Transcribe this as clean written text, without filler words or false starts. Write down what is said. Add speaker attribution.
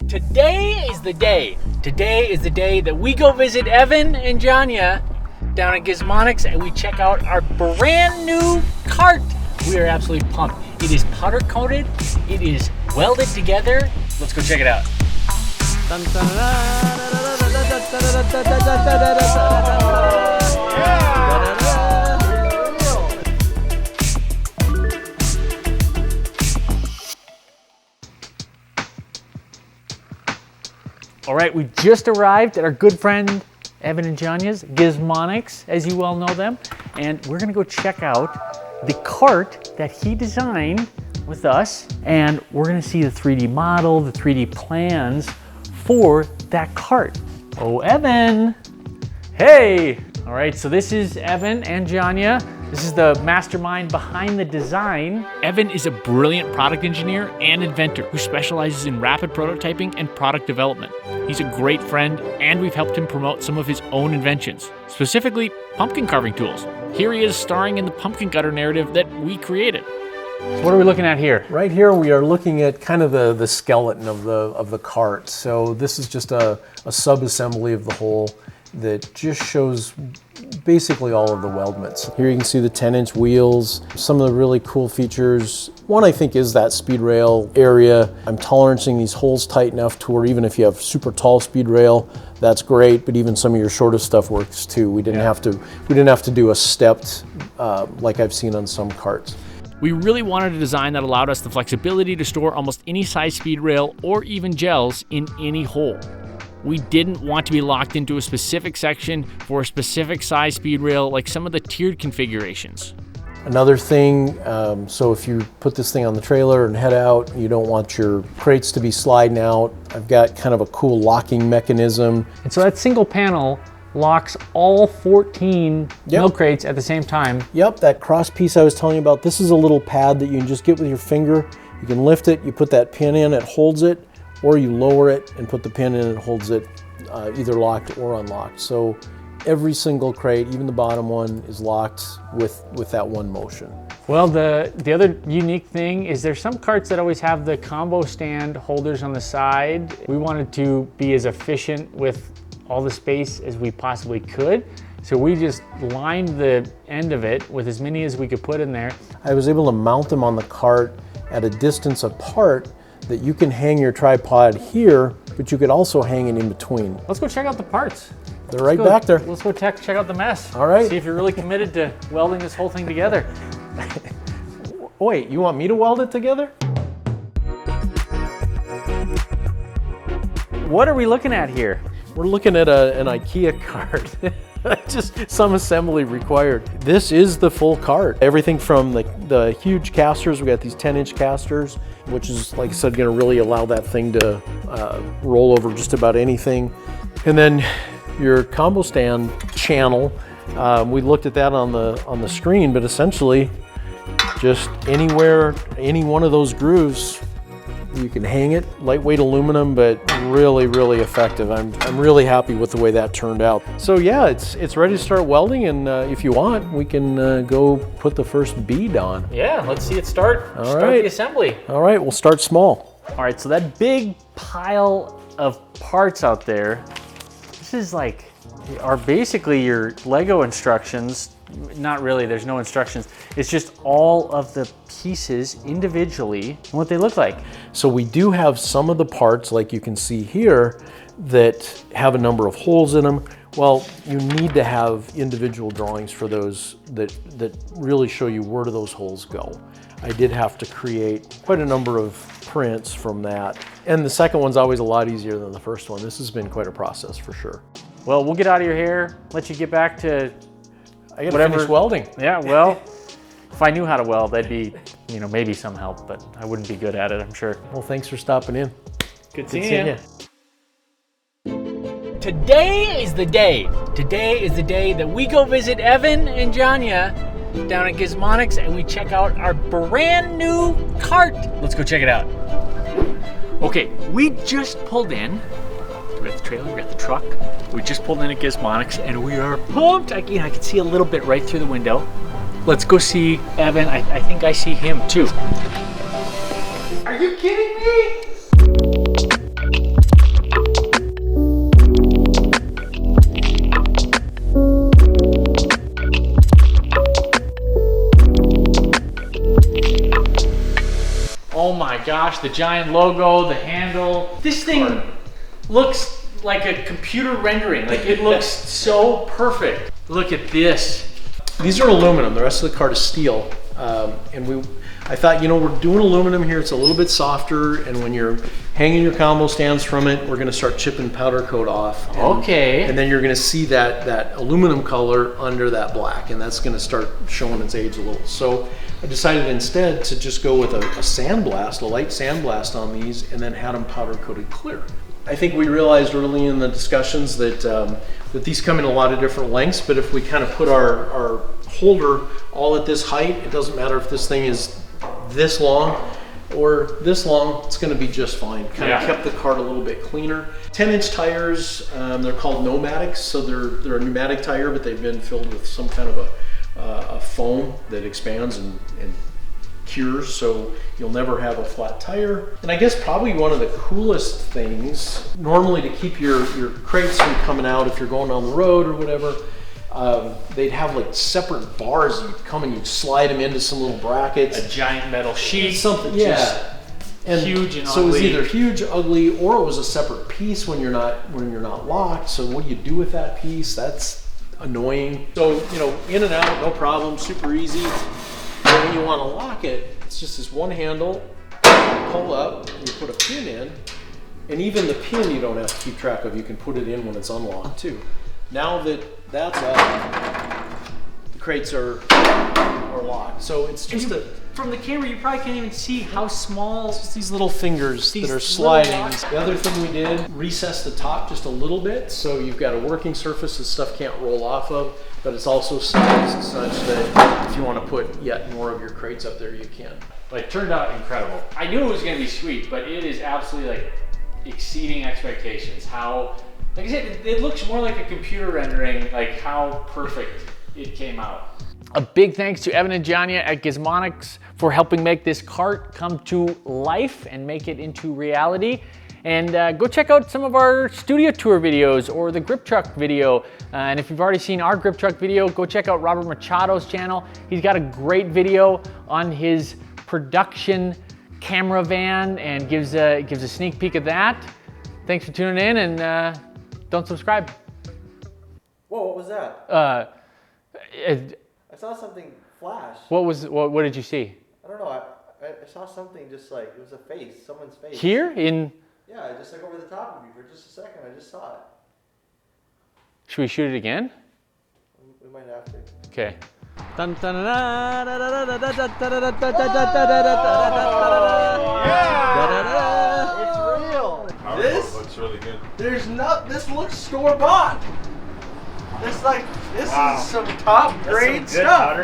Speaker 1: Today is the day. Today is the day that we go visit Evan and Janya down at Gizmonics and we check out our brand new cart. We are absolutely pumped. It is powder coated. It is welded together. Let's go check it out. All right, we just arrived at our good friend Evan and Janya's Gizmonics, as you well know them, and we're gonna go check out the cart that he designed with us, and we're gonna see the 3D model, the 3D plans for that cart. Oh, Evan, hey! All right, so this is Evan and Janya. This is the mastermind behind the design. Evan is a brilliant product engineer and inventor who specializes in rapid prototyping and product development. He's a great friend, and we've helped him promote some of his own inventions, specifically pumpkin carving tools. Here he is starring in the pumpkin gutter narrative that we created. So what are we looking at here?
Speaker 2: Right here we are looking at kind of the skeleton of the cart. So this is just a sub-assembly of the whole that just shows basically all of the weldments. Here you can see the 10-inch wheels, some of the really cool features. One I think is that speed rail area. I'm tolerancing these holes tight enough to where even if you have super tall speed rail, that's great, but even some of your shortest stuff works too. We didn't have to do a stepped like I've seen on some carts.
Speaker 1: We really wanted a design that allowed us the flexibility to store almost any size speed rail or even gels in any hole. We didn't want to be locked into a specific section for a specific size speed rail like some of the tiered configurations.
Speaker 2: Another thing, so if you put this thing on the trailer and head out, you don't want your crates to be sliding out. I've got kind of a cool locking mechanism.
Speaker 3: And so that single panel locks all 14 milk crates at the same time.
Speaker 2: Yep, that cross piece I was telling you about, this is a little pad that you can just get with your finger. You can lift it, you put that pin in, it holds it, or you lower it and put the pin in and it holds it either locked or unlocked. So every single crate, even the bottom one, is locked with that one motion.
Speaker 3: Well, the other unique thing is there's some carts that always have the combo stand holders on the side. We wanted to be as efficient with all the space as we possibly could. So we just lined the end of it with as many as we could put in there.
Speaker 2: I was able to mount them on the cart at a distance apart that you can hang your tripod here, but you could also hang it in between.
Speaker 3: Let's go check out the parts.
Speaker 2: They're right back there.
Speaker 3: Let's go check out the mess.
Speaker 2: All right.
Speaker 3: See if you're really committed to welding this whole thing together.
Speaker 2: Wait, you want me to weld it together?
Speaker 3: What are we looking at here?
Speaker 2: We're looking at an IKEA cart. Just some assembly required. This is the full cart. Everything from the huge casters, we got these 10-inch casters, which is, like I said, gonna really allow that thing to roll over just about anything. And then your combo stand channel, we looked at that on the screen, but essentially just anywhere, any one of those grooves, you can hang it. Lightweight aluminum, but really, really effective. I'm really happy with the way that turned out. So yeah, it's ready to start welding, and if you want, we can go put the first bead on.
Speaker 3: Yeah, let's see it start the assembly.
Speaker 2: All right, we'll start small.
Speaker 3: All right, so that big pile of parts out there, this is are basically your Lego instructions. Not really, there's no instructions. It's just all of the pieces individually and what they look like.
Speaker 2: So we do have some of the parts, like you can see here, that have a number of holes in them. Well, you need to have individual drawings for those that really show you where do those holes go. I did have to create quite a number of prints from that. And the second one's always a lot easier than the first one. This has been quite a process for sure.
Speaker 3: Well, we'll get out of your hair, let you get back to
Speaker 2: I gotta finish welding.
Speaker 3: Yeah, well, if I knew how to weld, that'd be, maybe some help, but I wouldn't be good at it, I'm sure.
Speaker 2: Well, thanks for stopping in.
Speaker 3: Good seeing you.
Speaker 1: Today is the day. Today is the day that we go visit Evan and Janya down at Gizmonics and we check out our brand new cart. Let's go check it out. Okay, we just pulled in. We got the trailer, we got the truck. We just pulled in at Gizmonics and we are pumped. I can see a little bit right through the window. Let's go see Evan. I think I see him too. Are you kidding me?
Speaker 3: gosh, the giant logo, the handle. This thing looks like a computer rendering. Like it looks so perfect. Look at this.
Speaker 2: These are aluminum. The rest of the cart is steel. I thought, you know, we're doing aluminum here. It's a little bit softer, and when you're hanging your combo stands from it, we're going to start chipping powder coat off.
Speaker 3: Okay.
Speaker 2: And then you're going to see that aluminum color under that black, and that's going to start showing its age a little. So I decided instead to just go with a sandblast, a light sandblast on these, and then had them powder coated clear. I think we realized early in the discussions that that these come in a lot of different lengths, but if we kind of put our holder all at this height, it doesn't matter if this thing is this long or this long, it's going to be just fine. Kind of kept the cart a little bit cleaner. 10-inch tires, they're called pneumatics, so they're a pneumatic tire, but they've been filled with some kind of a foam that expands and cures, so you'll never have a flat tire. And I guess probably one of the coolest things, normally to keep your crates from coming out if you're going on the road or whatever, they'd have like separate bars. You'd come and you'd slide them into some little brackets.
Speaker 3: A giant metal sheet.
Speaker 2: Something,
Speaker 3: and huge and ugly.
Speaker 2: So it was either huge, ugly, or it was a separate piece when you're not locked. So what do you do with that piece? That's annoying. So, you know, in and out, no problem, super easy. And when you want to lock it, it's just this one handle, pull up, and you put a pin in, and even the pin you don't have to keep track of. You can put it in when it's unlocked too. Now that that's up, the crates are locked. So it's just
Speaker 1: from the camera, you probably can't even see how small.
Speaker 2: Just these little fingers that are sliding. The other thing we did, recess the top just a little bit, so you've got a working surface that stuff can't roll off of, but it's also sized such that if you want to put yet more of your crates up there, you can.
Speaker 3: But it turned out incredible. I knew it was going to be sweet, but it is absolutely like exceeding expectations. How, like I said, it looks more like a computer rendering, like how perfect it came out. A big thanks to Evan and Janya at Gizmonics for helping make this cart come to life and make it into reality. And go check out some of our studio tour videos or the grip truck video. And if you've already seen our grip truck video, go check out Robert Machado's channel. He's got a great video on his production camera van and gives a sneak peek of that. Thanks for tuning in, and don't subscribe.
Speaker 4: Whoa, what was that? I saw something flash.
Speaker 3: What did you see?
Speaker 4: I don't know. I saw something just like, it was a face, someone's face.
Speaker 3: Here in?
Speaker 4: Yeah, just like over the top of me for just a second. I just saw it.
Speaker 3: Should we shoot it again?
Speaker 4: We might have to.
Speaker 3: Okay.
Speaker 4: It's real.
Speaker 5: This looks really good.
Speaker 4: This looks store-bought. This is some top grade stuff.